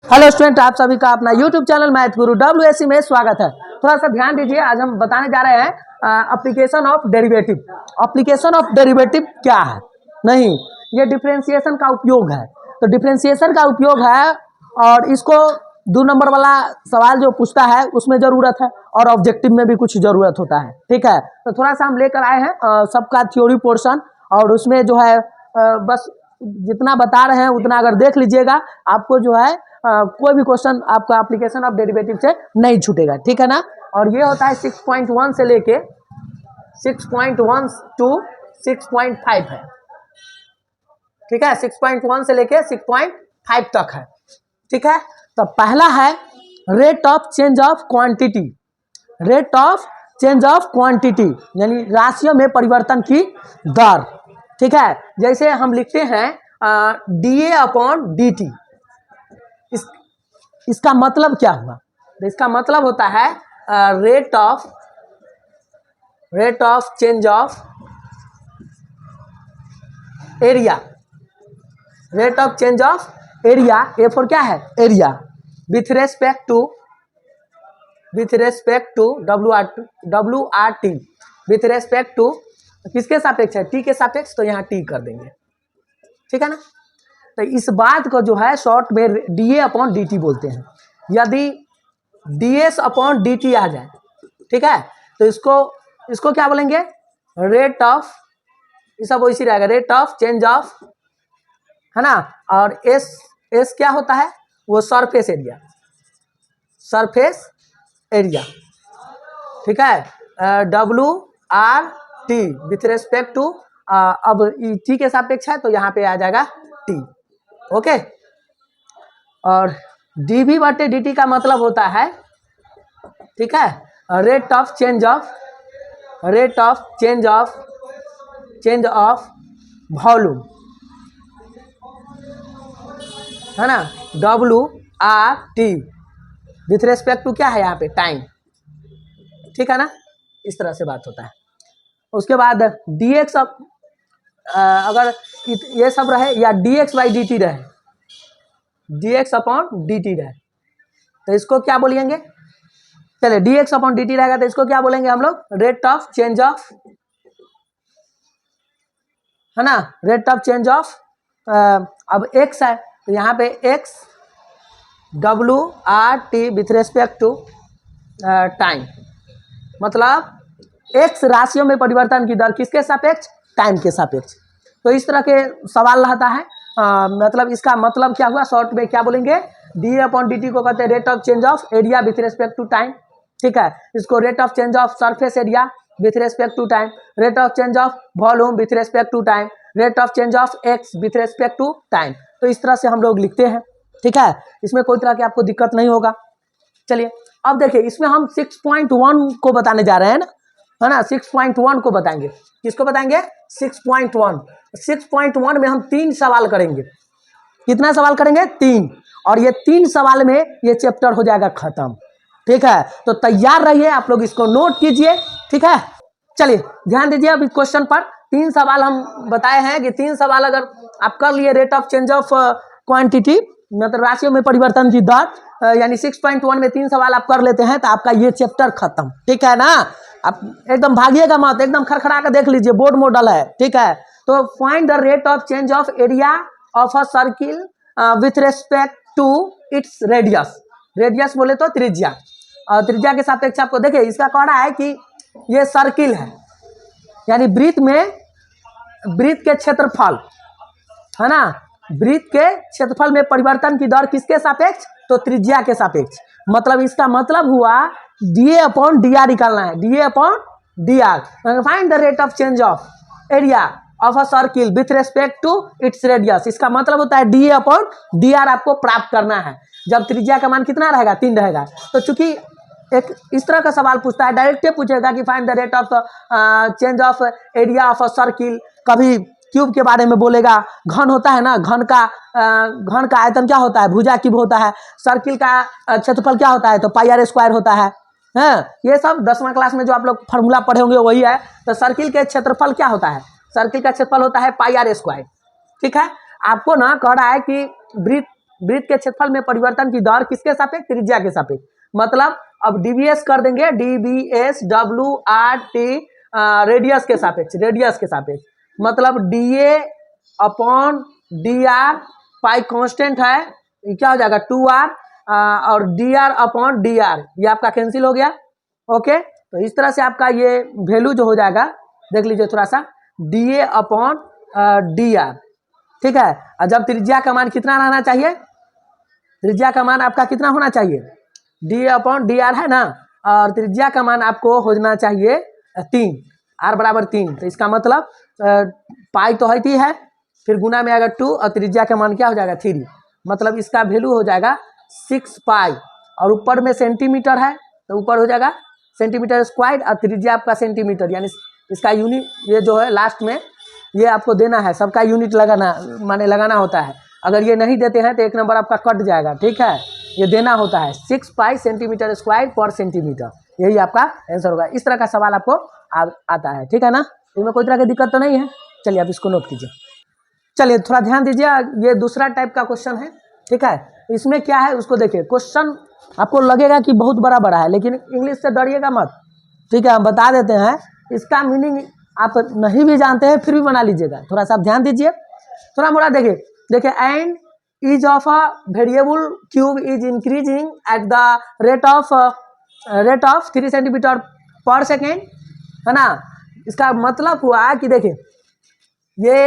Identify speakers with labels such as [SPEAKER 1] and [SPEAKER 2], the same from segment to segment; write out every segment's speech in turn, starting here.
[SPEAKER 1] Hello student, आप सभी का अपना यूट्यूब चैनल मैथ गुरु WSC में स्वागत है। थोड़ा सा ध्यान दीजिए, आज हम बताने जा रहे हैं application of derivative. Application of derivative क्या है? नहीं, ये डिफरेंशिएशन का उपयोग है। तो डिफरेंशिएशन का उपयोग है और इसको 2 नंबर वाला सवाल जो पूछता है उसमें ज़रूरत है और ऑब्जेक्टिव में भी कुछ ज़रूरत होता है। ठीक है, तो थोड़ा सा हम लेकर आए हैं सबका थ्योरी पोर्शन, और उसमें जो है बस जितना बता रहे हैं उतना अगर देख लीजिएगा, आपको जो है कोई भी क्वेश्चन आपका एप्लीकेशन ऑफ डेरिवेटिव से नहीं छूटेगा। ठीक है ना। और ये होता है 6.1 से लेके 6.1 टू 6.5 है। ठीक है, 6.1 से लेके 6.5 तक है। ठीक है, तो पहला है rate of change of quantity. Rate of change of quantity यानी राशियों में परिवर्तन की दर। ठीक है, जैसे हम लिखते हैं DA अपॉन DT। इसका मतलब क्या हुआ? इसका मतलब होता है rate of change of area. Rate of change of area, A for क्या है? Area, with respect to WRT, with respect to किसके सापेक्ष है? टी के सापेक्ष, तो यहाँ टी कर देंगे। ठीक है ना। तो इस बात को जो है शॉर्ट में DA अपॉन DT बोलते हैं। यदि DS अपॉन DT आ जाए, ठीक है, तो इसको क्या बोलेंगे? रेट ऑफ, ये सब वैसी रहेगा, रेट ऑफ चेंज ऑफ, है ना। और एस क्या होता है? वो सरफेस एरिया। ठीक है, WRT विथ रेस्पेक्ट टू, अब टी के सापेक्ष है तो यहाँ पे आ जाएगा टी। ओके, और DV बटे DT का मतलब होता है, ठीक है, rate of change of volume, है ना। WRT विथ रेस्पेक्ट टू क्या है यहाँ पे? टाइम। ठीक है ना, इस तरह से बात होता है। उसके बाद DX अगर ये सब रहे या DX बाई DT रहे, DX अपॉन DT रहे, तो इसको क्या बोलेंगे? चलिए, DX अपॉन DT रहेगा तो इसको क्या बोलेंगे हम लोग? रेट ऑफ चेंज ऑफ, है ना, रेट ऑफ चेंज ऑफ। अब X है तो यहाँ पे X WRT with respect to time, मतलब X राशियों में परिवर्तन की दर किसके सापेक्ष? टाइम के सापेक्ष। तो इस तरह के सवाल रहता है। मतलब इसका मतलब क्या हुआ? शॉर्ट में क्या बोलेंगे? DA अपॉन DT को कहते हैं rate of change of area with respect to time. ठीक है, इसको rate of change of surface area with respect to time, rate of change of volume with respect to time, rate of change of X with respect to time. तो इस तरह से हम लोग लिखते हैं। ठीक है, इसमें कोई तरह की आपको दिक्कत नहीं होगा। चलिए, अब देखिए, इसमें हम 6.1 को बताने जा रहे हैं ना, है ना। 6.1 को बताएंगे। किसको बताएंगे? 6.1। 6.1 में हम 3 सवाल करेंगे। कितना सवाल करेंगे? 3। और ये 3 सवाल में ये चैप्टर हो जाएगा खत्म। ठीक है, तो तैयार रहिए, आप लोग इसको नोट कीजिए। ठीक है, चलिए ध्यान दीजिए। अब इस क्वेश्चन पर 3 सवाल हम बताए हैं कि 3 सवाल अगर आप कर लिए, rate of change of quantity मतलब राशियों में परिवर्तन की दर, यानी 6.1 में 3 सवाल आप कर लेते हैं तो आपका ये चैप्टर खत्म। ठीक है ना। आप एकदम भागिएगा मत, एकदम खड़खड़ा कर देख लीजिए, बोर्ड मॉडल है। ठीक है, तो find the rate of change of area of a circle with respect to its radius. Radius बोले तो त्रिज्या, और त्रिज्या के सापेक्ष आपको देखिए, इसका कह रहा है कि ये सर्किल है, यानी वृत्त के क्षेत्रफल, है ना, वृत्त के क्षेत्रफल में परिवर्तन की दर किसके सापेक्ष? तो त्रिज्या के सापेक्ष। मतलब इसका मतलब हुआ DA अपॉन DR निकालना है, DA upon DR। Find the rate of change of area of a circle with respect to its radius. इसका मतलब होता है DA अपॉन DR आपको प्राप्त करना है जब त्रिज्या का मान कितना रहेगा? 3 रहेगा। तो चूंकि एक इस तरह का सवाल पूछता है, डायरेक्ट पूछेगा कि find the rate of change of area of a circle, कभी क्यूब के बारे में बोलेगा, घन होता है ना, घन का आयतन क्या होता है? भुजा क्यूब होता है। सर्किल का क्षेत्रफल क्या होता है? तो πr² होता है। ये सब 10वां क्लास में जो आप लोग फार्मूला पढ़े होंगे वही है। तो सर्किल के क्षेत्रफल क्या होता है? सर्किल का क्षेत्रफल होता है πr²। ठीक है, आपको ना कह रहा है कि वृत्त वृत्त के क्षेत्रफल में परिवर्तन की दर किसके सापेक्ष? त्रिज्या के सापेक्ष। मतलब अब डीवीएस कर देंगे, DVS W R T radius के सापेक्ष, रेडियस के सापेक्ष। मतलब डीए अपॉन डी आर, पाई कांस्टेंट है, ये क्या हो जाएगा 2r, और D R upon D R, ये आपका कैंसिल हो गया। ओके, तो इस तरह से आपका ये वैल्यू जो हो जाएगा, देख लीजिए थोड़ा सा, D A upon D R, ठीक है। और जब त्रिज्या का मान कितना रहना चाहिए? त्रिज्या का मान आपका कितना होना चाहिए? डी अपॉन डी आर है ना, और त्रिज्या का मान आपको होना चाहिए 3, आर बराबर 3। तो इसका मतलब पाई तो है, फिर गुना में आएगा 2 और त्रिज्या का मान क्या हो जाएगा 3। मतलब इसका वैल्यू हो जाएगा 6 पाई, और ऊपर में सेंटीमीटर है तो ऊपर हो जाएगा सेंटीमीटर स्क्वायर, और त्रिज्या आपका सेंटीमीटर, यानी इसका यूनिट ये जो है लास्ट में ये आपको देना है, सबका यूनिट लगाना माने लगाना होता है। अगर ये नहीं देते हैं तो एक नंबर आपका कट जाएगा, ठीक है। ये देना होता है 6 पाई सेंटीमीटर स्क्वायर पर सेंटीमीटर, यही आपका आंसर होगा। इस तरह का सवाल आपको आता है, ठीक है ना। इसमें कोई तरह की दिक्कत तो नहीं है। चलिए आप इसको नोट कीजिए। चलिए थोड़ा ध्यान दीजिए, ये दूसरा टाइप का क्वेश्चन है, ठीक है। इसमें क्या है उसको देखिए। क्वेश्चन आपको लगेगा कि बहुत बड़ा बड़ा है, लेकिन इंग्लिश से डरिएगा मत, ठीक है। हम बता देते हैं, इसका मीनिंग आप नहीं भी जानते हैं फिर भी बना लीजिएगा। थोड़ा सा ध्यान दीजिए, थोड़ा मोड़ा देखिए and is of a variable cube is increasing at the rate of 3 centimetre पर सेकेंड, है ना। इसका मतलब हुआ कि देखिए ये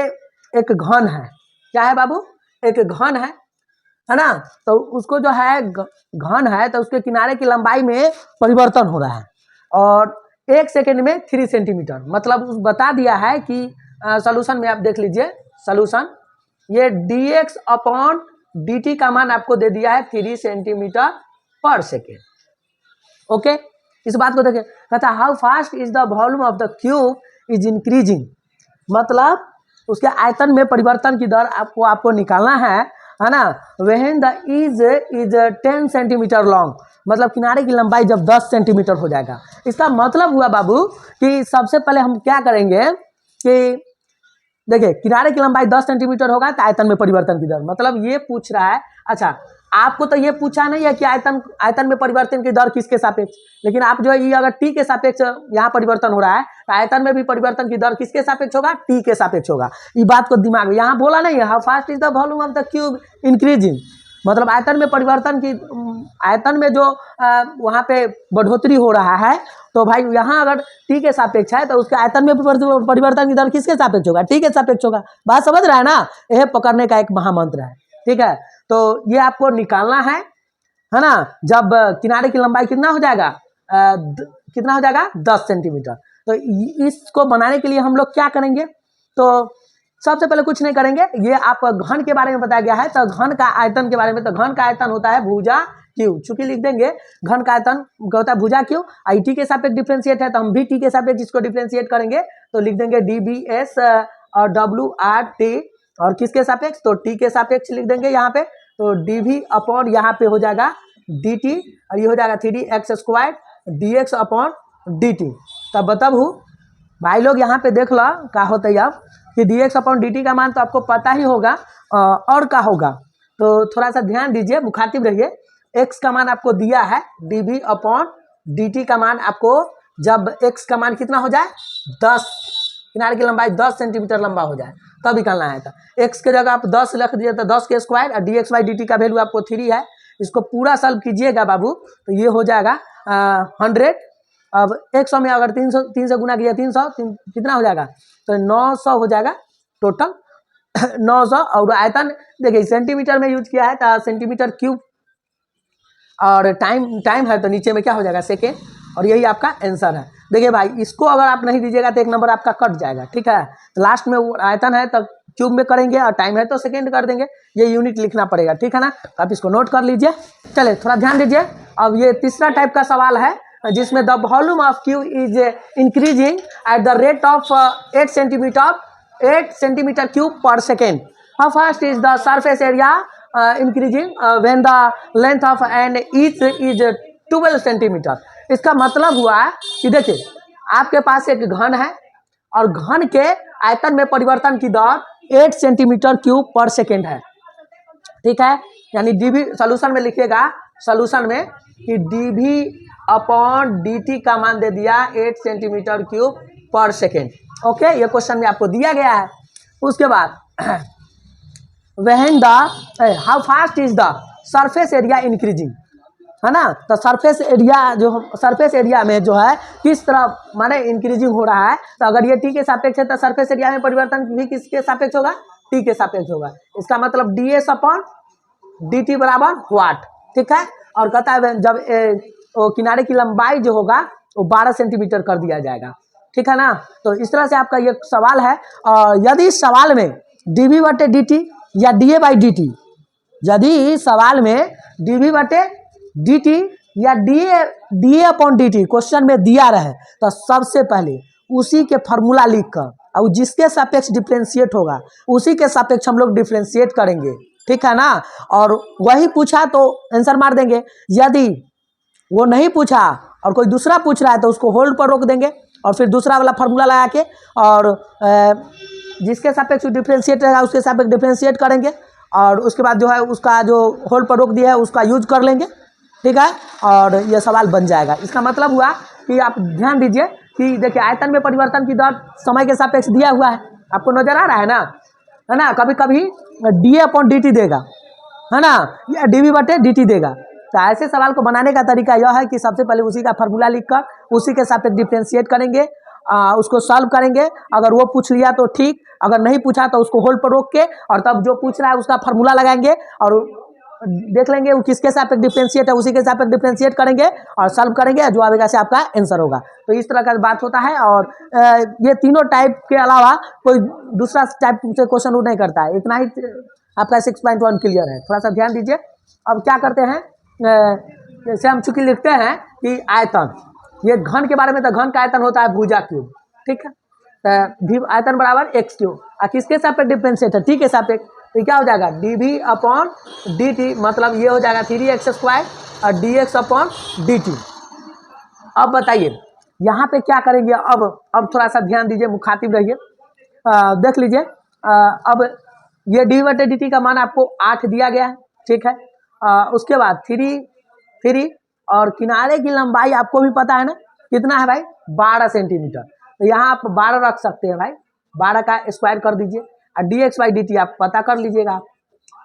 [SPEAKER 1] एक घन है, क्या है बाबू? एक घन है ना। तो उसको जो है घन है तो उसके किनारे की लंबाई में परिवर्तन हो रहा है, और 1 सेकेंड में 3 सेंटीमीटर। मतलब बता दिया है कि सॉल्यूशन में आप देख लीजिए, सॉल्यूशन ये dx अपॉन dt का मान आपको दे दिया है 3 सेंटीमीटर पर सेकेंड। ओके, इस बात को देखिए, कहता how fast is the volume of the cube is increasing. मतलब उसके आयतन में परिवर्तन की दर आपको निकालना है ना। When the is 10 centimetre long, मतलब किनारे की लंबाई जब 10 सेंटीमीटर हो जाएगा। इसका मतलब हुआ बाबू कि सबसे पहले हम क्या करेंगे कि देखिए किनारे की लंबाई 10 सेंटीमीटर होगा तो आयतन में परिवर्तन की दर, मतलब ये पूछ रहा है। अच्छा, आपको तो ये पूछा नहीं है कि आयतन में परिवर्तन की दर किसके सापेक्ष, लेकिन आप जो है ये अगर टी के सापेक्ष यहाँ परिवर्तन हो रहा है तो आयतन में भी परिवर्तन की दर किसके सापेक्ष होगा? टी के सापेक्ष होगा। ये बात को दिमाग में, यहाँ बोला नहीं है how fast is the volume of the cube increasing, मतलब आयतन में परिवर्तन की, आयतन में जो वहाँ पे बढ़ोतरी हो रहा है, तो भाई यहाँ अगर टी के सापेक्ष है तो उसके आयतन में परिवर्तन की दर किसके सापेक्ष होगा? टी के सापेक्ष होगा। बात समझ रहा है ना। यह पकड़ने का एक महामंत्र है, ठीक है। तो ये आपको निकालना है ना। जब किनारे की लंबाई कितना हो जाएगा, कितना हो जाएगा 10 सेंटीमीटर। तो इसको बनाने के लिए हम लोग क्या करेंगे? तो सबसे पहले कुछ नहीं करेंगे, ये आप घन के बारे में बताया गया है तो घन का आयतन के बारे में, तो घन का आयतन होता है भुजा क्यू, चूंकि लिख देंगे घन का आयतन होता है भुजा क्यू। आई टी के सापेक्ष डिफ्रेंशिएट है तो हम भी टी के सापेक्ष इसको डिफ्रेंशिएट करेंगे, तो लिख देंगे डी बी एस और डब्ल्यू आर टी, और किसके सापेक्ष? तो टी के सापेक्ष लिख देंगे यहाँ पे। तो डी वी अपॉन यहाँ पे हो जाएगा डी टी, और ये हो जाएगा 3x square D x upon D T. तब बताबू भाई लोग यहाँ पे देख लो क्या होता है अब कि dx अपॉन dt का मान तो आपको पता ही होगा, और क्या होगा तो थोड़ा सा ध्यान दीजिए, मुखातिब रहिए। x का मान आपको दिया है dv अपॉन dt का मान आपको, जब x का मान कितना हो जाए 10, किनारे की लंबाई 10 सेंटीमीटर लंबा हो जाए तब निकालना है। तो x के जगह आप 10 रख दीजिए तो 10 के स्क्वायर, और dx बाई dt का वैल्यू आपको 3 है। इसको पूरा सॉल्व कीजिएगा बाबू तो ये हो जाएगा 100। अब 100 में अगर 3 से गुना किया 300 कितना हो जाएगा? तो 900 हो जाएगा टोटल 900। और आयतन देखिए सेंटीमीटर में यूज किया है तो सेंटीमीटर क्यूब, और टाइम है तो नीचे में क्या हो जाएगा? सेकेंड, और यही आपका आंसर है। देखिए भाई इसको अगर आप नहीं दीजिएगा तो एक नंबर आपका कट जाएगा, ठीक है। तो लास्ट में आयतन है तो क्यूब में करेंगे, और टाइम है तो सेकेंड कर देंगे, ये यूनिट लिखना पड़ेगा, ठीक है ना। तो आप इसको नोट कर लीजिए। चलिए थोड़ा ध्यान दीजिए। अब ये तीसरा टाइप का सवाल है जिसमें the volume of cube is increasing at the rate of 8 centimetre cube per second. How fast is the surface area increasing when the length of an each is 12 centimetre. इसका मतलब हुआ कि देखिए आपके पास एक घन है और घन के आयतन में परिवर्तन की दर 8 सेंटीमीटर क्यूब पर सेकेंड है, ठीक है। यानी dv सोल्यूशन में लिखिएगा, सोल्यूशन में कि dv/dt का मान दे दिया 8 centimetre cube per second. Okay, ये क्वेश्चन में आपको दिया गया है। उसके बाद when the how fast is the surface area increasing, है ना। तो सरफेस एरिया में जो है किस तरह माने इंक्रीजिंग हो रहा है। तो अगर ये टी के सापेक्ष है तो सरफेस एरिया में परिवर्तन भी किसके सापेक्ष होगा, टी के सापेक्ष होगा। इसका मतलब ds/dt बराबर व्हाट, ठीक है। और कहता है जब किनारे की लंबाई जो होगा वो 12 सेंटीमीटर कर दिया जाएगा, ठीक है ना। तो इस तरह से आपका ये सवाल है। और यदि इस सवाल में dv/dt या da/dt, यदि सवाल में dv/dt या da/dt क्वेश्चन में दिया रहे तो सबसे पहले उसी के फॉर्मूला लिखकर और जिसके सापेक्ष डिफरेंशिएट होगा उसी के सापेक्ष हम लोग डिफरेंशिएट करेंगे, ठीक है ना। और वही पूछा तो आंसर मार देंगे। यदि वो नहीं पूछा और कोई दूसरा पूछ रहा है तो उसको होल्ड पर रोक देंगे और फिर दूसरा वाला फार्मूला लगा के और जिसके सापेक्ष डिफरेंशिएट रहेगा उसके सापेक्ष डिफरेंशिएट करेंगे और उसके बाद जो है उसका जो होल्ड पर रोक दिया है उसका यूज कर लेंगे, ठीक है। और ये सवाल बन जाएगा। इसका मतलब हुआ कि आप ध्यान दीजिए कि देखिए आयतन में परिवर्तन की दर समय के सापेक्ष दिया हुआ है, आपको नजर आ रहा है ना। कभी कभी da/dt देगा, है ना, या dv/dt देगा। तो ऐसे सवाल को बनाने का तरीका यह है कि सबसे पहले उसी का फार्मूला लिखकर उसी के सापेक्ष डिफरेंशिएट करेंगे, उसको सॉल्व करेंगे। अगर वो पूछ लिया तो ठीक, अगर नहीं पूछा तो उसको होल्ड पर रोक के और तब जो पूछ रहा है उसका फार्मूला लगाएंगे और देख लेंगे वो किसके सापेक्ष डिफरेंशिएट है, उसी के सापेक्ष डिफरेंशिएट करेंगे और सॉल्व करेंगे, जो आएगा से आपका आंसर होगा। तो इस तरह का बात होता है। और ये तीनों टाइप के अलावा कोई दूसरा टाइप से क्वेश्चन नहीं करता है। इतना ही आपका 6.1 क्लियर है, थोड़ा सा ध्यान दीजिए। अब क्या करते हैं, जैसे हम चूंकि लिखते हैं कि आयतन, ये घन के बारे में, तो घन का आयतन होता है भुजा क्यूब, ठीक है। तो आयतन बराबर x क्यूब, किसके सापेक्ष डिफरेंशिएट है, टी के सापेक्ष। तो क्या हो जाएगा dv/dt, मतलब ये हो जाएगा 3x² और dx/dt। अब बताइए यहाँ पे क्या करेंगे। अब थोड़ा सा ध्यान दीजिए, मुखातिब रहिए, देख लीजिए। अब ये dv/dt का मान आपको 8 दिया गया है, ठीक है। उसके बाद 3 और किनारे की लंबाई आपको भी पता है ना कितना है भाई, 12 सेंटीमीटर। तो यहाँ आप 12 रख सकते हैं भाई, 12 का स्क्वायर कर दीजिए और dx/dt आप पता कर लीजिएगा।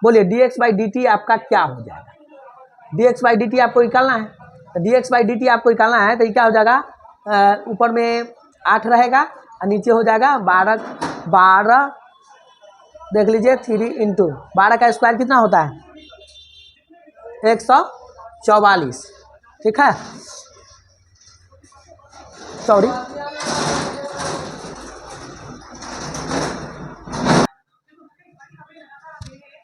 [SPEAKER 1] बोलिए dx/dt आपका क्या हो जाएगा। dx/dt आपको निकालना है, तो dx/dt आपको निकालना है तो क्या हो जाएगा, ऊपर में 8 रहेगा और नीचे हो जाएगा 12। देख लीजिए 3 × 12 का स्क्वायर कितना होता है, 144, ठीक है। सॉरी,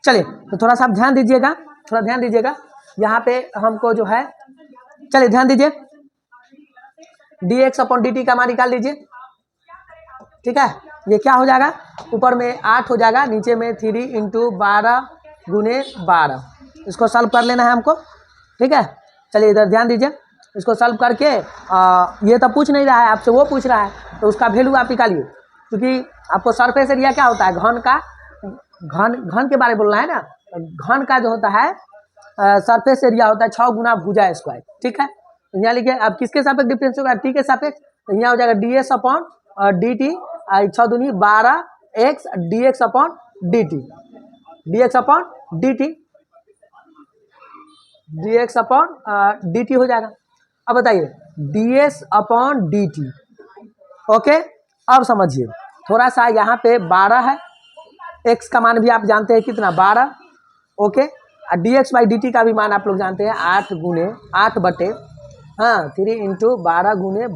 [SPEAKER 1] चलिए तो थोड़ा सा आप ध्यान दीजिएगा, यहाँ पे हमको जो है, चलिए ध्यान दीजिए, dx/dt का मान निकाल लीजिए, ठीक है। ये क्या हो जाएगा, ऊपर में 8 हो जाएगा, नीचे में 3 × 12 × 12। इसको सॉल्व कर लेना है हमको, ठीक है। चलिए इधर ध्यान दीजिए, इसको सॉल्व करके ये तो पूछ नहीं रहा है आपसे, वो पूछ रहा है तो उसका वैल्यू आप निकालिए, क्योंकि आपको सरफेस एरिया क्या होता है, घन के बारे में बोलना है ना। घन का जो होता है सरफेस एरिया होता है 6 गुना भुजा स्क्वायर, ठीक है। यहाँ लिखिए, आप किसके सापेक्ष डिफरेंस होगा, टी के सापेक्ष। तो यहाँ हो जाएगा ds/dt 6 दूनी 12x dx/dt, dx/dt हो जाएगा। अब बताइए ds/dt, ओके। अब समझिए थोड़ा सा, यहाँ पे 12 है, x का मान भी आप जानते हैं कितना, 12, ओके। और dx/dt का भी मान आप लोग जानते हैं 8 ×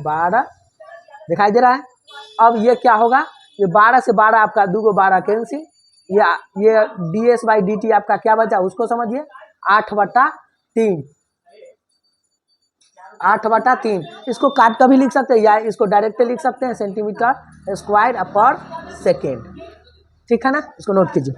[SPEAKER 1] 12 दिखाई दे रहा है। अब ये क्या होगा, ये 12 से 12 आपका 2 को 12 कैंसिल, ये ds/dt आपका क्या बचा उसको समझिए, 8/3। इसको काट कर भी लिख सकते हैं या इसको डायरेक्ट लिख सकते हैं, सेंटीमीटर स्क्वायर पर सेकेंड, ठीक है ना। इसको नोट कीजिए।